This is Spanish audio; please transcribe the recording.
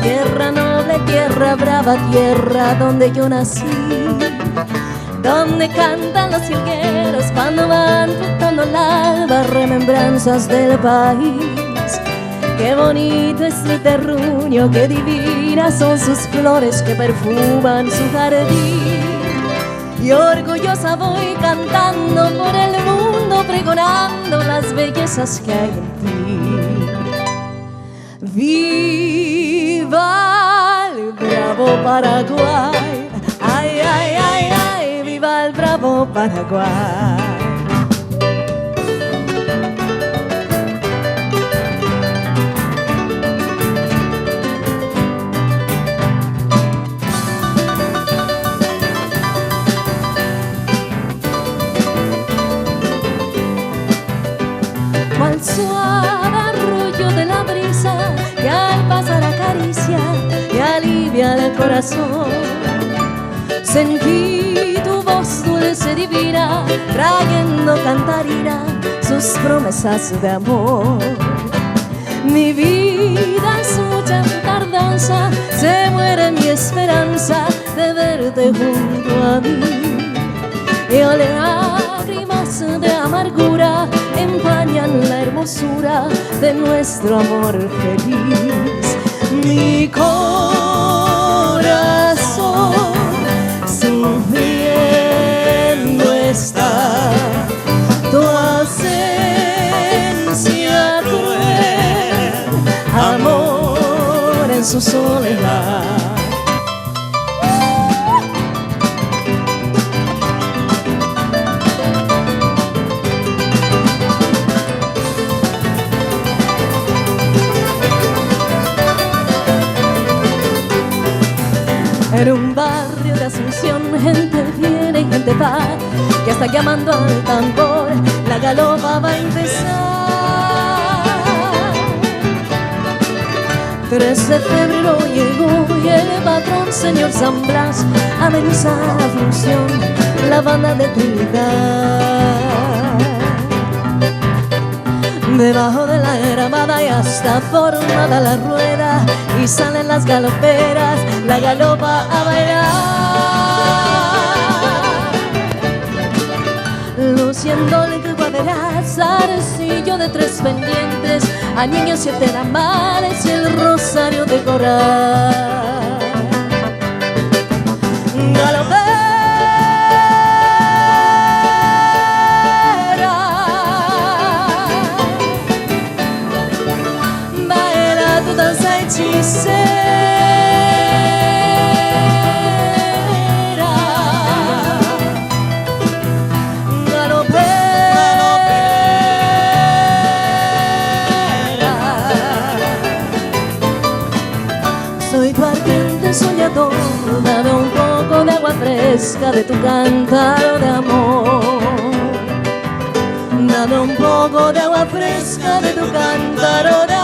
tierra noble, tierra brava, tierra donde yo nací, donde cantan los jilgueros cuando van flotando al alba, remembranzas del país. Qué bonito es mi terruño, qué divinas son sus flores que perfuman su jardín. Y orgullosa voy cantando por el mundo, pregonando las bellezas que hay en ti. ¡Viva el bravo Paraguay! ¡Ay, ay, ay, ay! ¡Viva el bravo Paraguay! Cual suave arrullo de la brisa que al pasar acaricia y alivia el corazón. Sentí tu voz dulce divina trayendo cantarina sus promesas de amor. Mi vida es mucha tardanza, se muere mi esperanza de verte junto a mí. Y lágrimas de amargura empañan la hermosura de nuestro amor feliz. Mi corazón sufriendo está tu ausencia cruel, amor en su soledad. En un barrio de Asunción gente viene y gente va, que hasta llamando al tambor la galopa va a empezar. 3 de febrero llegó y el patrón señor San Blas ameniza la función, la banda de Trinidad. Debajo de la enramada ya está formada la rueda y salen las galoperas, la galopa a bailar. Luciendo el guaderaz, arcillo de 3 pendientes, a niños 7 tamales y el rosario de coral. Galopera, baila tu danza hechicera. Soy tu ardiente soñador, dame un poco de agua fresca de tu cántaro de amor. Dame un poco de agua fresca de tu cántaro de amor.